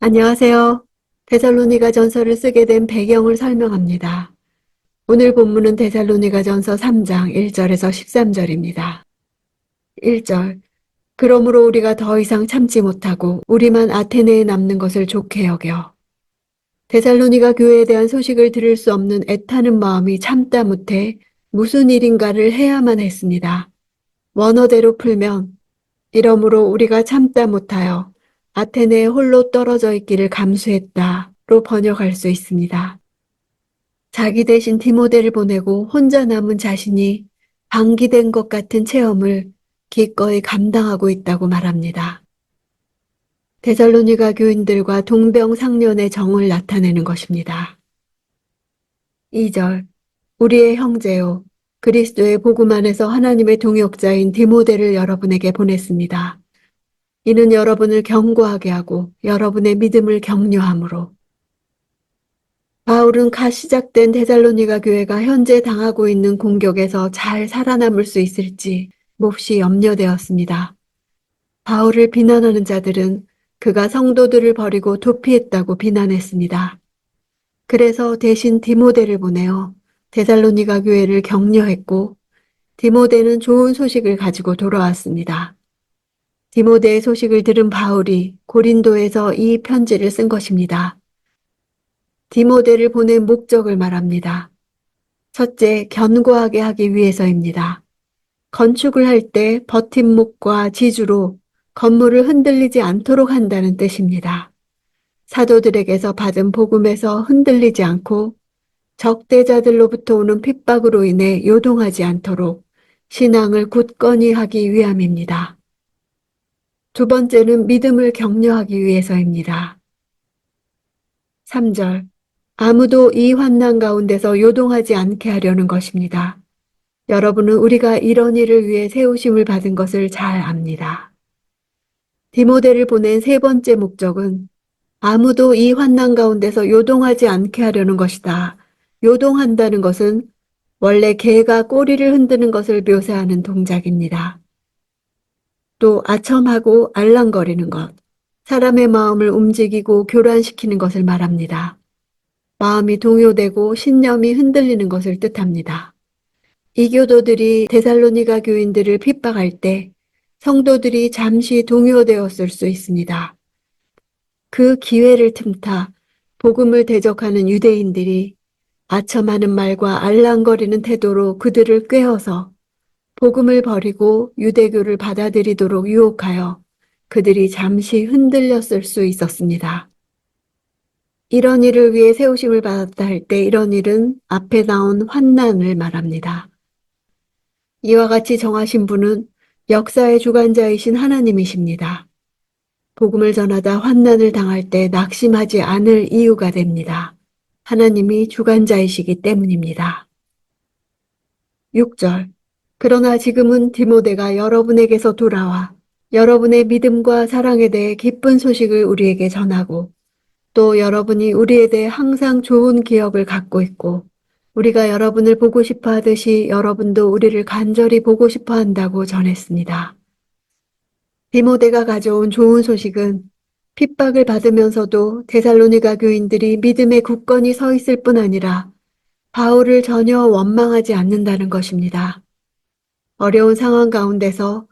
안녕하세요. 데살로니가 전서를 쓰게 된 배경을 설명합니다. 오늘 본문은 데살로니가 전서 3장 1절에서 13절입니다. 1절. 그러므로 우리가 더 이상 참지 못하고 우리만 아테네에 남는 것을 좋게 여겨. 데살로니가 교회에 대한 소식을 들을 수 없는 애타는 마음이 참다 못해 무슨 일인가를 해야만 했습니다. 원어대로 풀면 이러므로 우리가 참다 못하여 아테네에 홀로 떨어져 있기를 감수했다로 번역할 수 있습니다. 자기 대신 디모데를 보내고 혼자 남은 자신이 방기된 것 같은 체험을 기꺼이 감당하고 있다고 말합니다. 데살로니가 교인들과 동병상련의 정을 나타내는 것입니다. 2절. 우리의 형제요 그리스도의 복음 안에서 하나님의 동역자인 디모데를 여러분에게 보냈습니다. 이는 여러분을 견고하게 하고 여러분의 믿음을 격려함으로. 바울은 갓 시작된 데살로니가 교회가 현재 당하고 있는 공격에서 잘 살아남을 수 있을지 몹시 염려되었습니다. 바울을 비난하는 자들은 그가 성도들을 버리고 도피했다고 비난했습니다. 그래서 대신 디모데를 보내어 데살로니가 교회를 격려했고 디모데는 좋은 소식을 가지고 돌아왔습니다. 디모데의 소식을 들은 바울이 고린도에서 이 편지를 쓴 것입니다. 디모데를 보낸 목적을 말합니다. 첫째, 견고하게 하기 위해서입니다. 건축을 할 때 버팀목과 지주로 건물을 흔들리지 않도록 한다는 뜻입니다. 사도들에게서 받은 복음에서 흔들리지 않고 적대자들로부터 오는 핍박으로 인해 요동하지 않도록 신앙을 굳건히 하기 위함입니다. 두 번째는 믿음을 격려하기 위해서입니다. 3절. 아무도 이 환난 가운데서 요동하지 않게 하려는 것입니다. 여러분은 우리가 이런 일을 위해 세우심을 받은 것을 잘 압니다. 디모데를 보낸 세 번째 목적은 아무도 이 환난 가운데서 요동하지 않게 하려는 것이다. 요동한다는 것은 원래 개가 꼬리를 흔드는 것을 묘사하는 동작입니다. 또 아첨하고 알랑거리는 것, 사람의 마음을 움직이고 교란시키는 것을 말합니다. 마음이 동요되고 신념이 흔들리는 것을 뜻합니다. 이교도들이 데살로니가 교인들을 핍박할 때 성도들이 잠시 동요되었을 수 있습니다. 그 기회를 틈타 복음을 대적하는 유대인들이 아첨하는 말과 알랑거리는 태도로 그들을 꾀어서 복음을 버리고 유대교를 받아들이도록 유혹하여 그들이 잠시 흔들렸을 수 있었습니다. 이런 일을 위해 세우심을 받았다 할 때 이런 일은 앞에 나온 환난을 말합니다. 이와 같이 정하신 분은 역사의 주관자이신 하나님이십니다. 복음을 전하다 환난을 당할 때 낙심하지 않을 이유가 됩니다. 하나님이 주관자이시기 때문입니다. 6절. 그러나 지금은 디모데가 여러분에게서 돌아와 여러분의 믿음과 사랑에 대해 기쁜 소식을 우리에게 전하고 또 여러분이 우리에 대해 항상 좋은 기억을 갖고 있고 우리가 여러분을 보고 싶어 하듯이 여러분도 우리를 간절히 보고 싶어 한다고 전했습니다. 디모데가 가져온 좋은 소식은 핍박을 받으면서도 데살로니가 교인들이 믿음에 굳건히 서 있을 뿐 아니라 바울을 전혀 원망하지 않는다는 것입니다. 어려운 상황 가운데서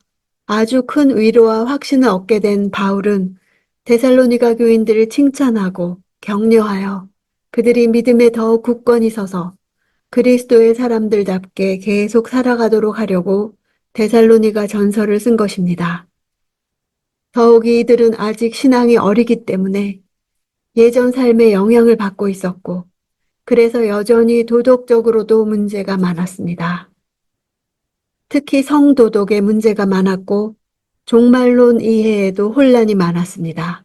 아주 큰 위로와 확신을 얻게 된 바울은 데살로니가 교인들을 칭찬하고 격려하여 그들이 믿음에 더욱 굳건히 서서 그리스도의 사람들답게 계속 살아가도록 하려고 데살로니가 전서를 쓴 것입니다. 더욱이 이들은 아직 신앙이 어리기 때문에 예전 삶의 영향을 받고 있었고 그래서 여전히 도덕적으로도 문제가 많았습니다. 특히 성도덕에 문제가 많았고 종말론 이해에도 혼란이 많았습니다.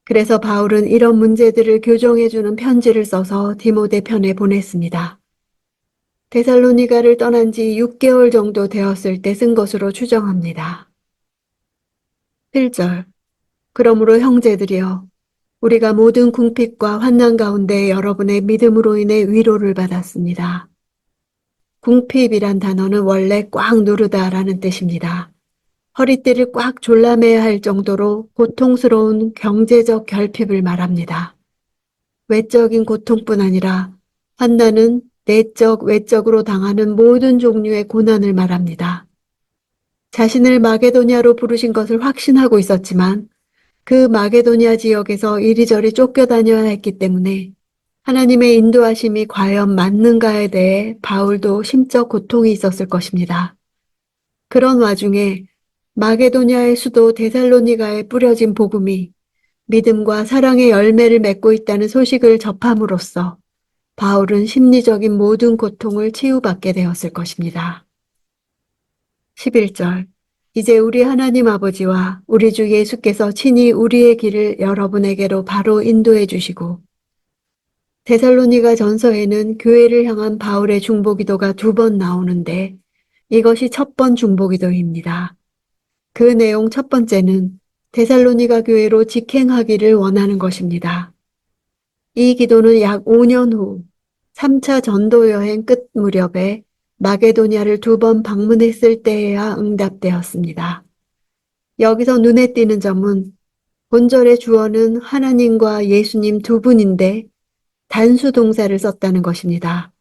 그래서 바울은 이런 문제들을 교정해주는 편지를 써서 디모데 편에 보냈습니다. 데살로니가를 떠난 지 6개월 정도 되었을 때 쓴 것으로 추정합니다. 1절. 그러므로 형제들이여 우리가 모든 궁핍과 환난 가운데 여러분의 믿음으로 인해 위로를 받았습니다. 궁핍이란 단어는 원래 꽉 누르다라는 뜻입니다. 허리띠를 꽉 졸라매야 할 정도로 고통스러운 경제적 결핍을 말합니다. 외적인 고통뿐 아니라 환난은 내적, 외적으로 당하는 모든 종류의 고난을 말합니다. 자신을 마게도냐로 부르신 것을 확신하고 있었지만 그 마게도냐 지역에서 이리저리 쫓겨다녀야 했기 때문에 하나님의 인도하심이 과연 맞는가에 대해 바울도 심적 고통이 있었을 것입니다. 그런 와중에 마게도냐의 수도 데살로니가에 뿌려진 복음이 믿음과 사랑의 열매를 맺고 있다는 소식을 접함으로써 바울은 심리적인 모든 고통을 치유받게 되었을 것입니다. 11절 이제 우리 하나님 아버지와 우리 주 예수께서 친히 우리의 길을 여러분에게로 바로 인도해 주시고 데살로니가 전서에는 교회를 향한 바울의 중보기도가 2번 나오는데 이것이 첫 번 중보기도입니다. 그 내용 첫 번째는 데살로니가 교회로 직행하기를 원하는 것입니다. 이 기도는 약 5년 후 3차 전도 여행 끝 무렵에 마게도냐를 2번 방문했을 때에야 응답되었습니다. 여기서 눈에 띄는 점은 본절의 주어는 하나님과 예수님 두 분인데 단수 동사를 썼다는 것입니다.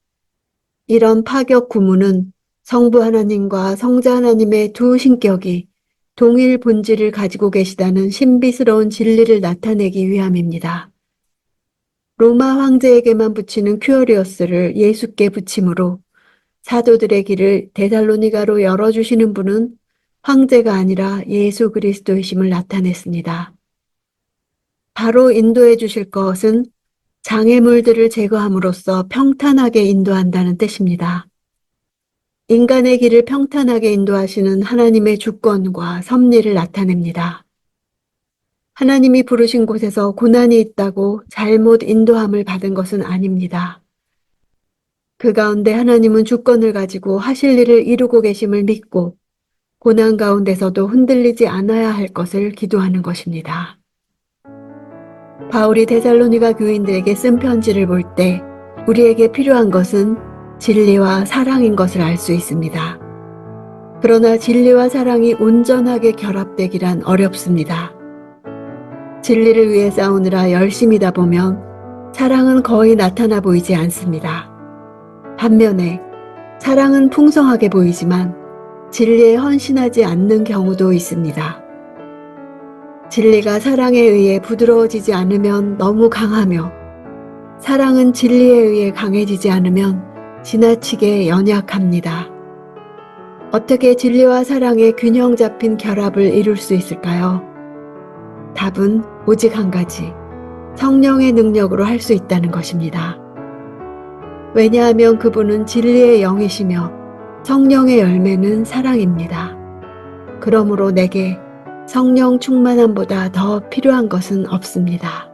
이런 파격 구문은 성부 하나님과 성자 하나님의 두 신격이 동일 본질을 가지고 계시다는 신비스러운 진리를 나타내기 위함입니다. 로마 황제에게만 붙이는 큐어리어스를 예수께 붙임으로 사도들의 길을 데살로니가로 열어주시는 분은 황제가 아니라 예수 그리스도이심을 나타냈습니다. 바로 인도해 주실 것은 장애물들을 제거함으로써 평탄하게 인도한다는 뜻입니다. 인간의 길을 평탄하게 인도하시는 하나님의 주권과 섭리를 나타냅니다. 하나님이 부르신 곳에서 고난이 있다고 잘못 인도함을 받은 것은 아닙니다. 그 가운데 하나님은 주권을 가지고 하실 일을 이루고 계심을 믿고 고난 가운데서도 흔들리지 않아야 할 것을 기도하는 것입니다. 바울이 데살로니가 교인들에게 쓴 편지를 볼 때 우리에게 필요한 것은 진리와 사랑인 것을 알 수 있습니다. 그러나 진리와 사랑이 온전하게 결합되기란 어렵습니다. 진리를 위해 싸우느라 열심이다 보면 사랑은 거의 나타나 보이지 않습니다. 반면에 사랑은 풍성하게 보이지만 진리에 헌신하지 않는 경우도 있습니다. 진리가 사랑에 의해 부드러워지지 않으면 너무 강하며 사랑은 진리에 의해 강해지지 않으면 지나치게 연약합니다. 어떻게 진리와 사랑의 균형 잡힌 결합을 이룰 수 있을까요? 답은 오직 한 가지, 성령의 능력으로 할 수 있다는 것입니다. 왜냐하면 그분은 진리의 영이시며 성령의 열매는 사랑입니다. 그러므로 내게 성령 충만함보다 더 필요한 것은 없습니다.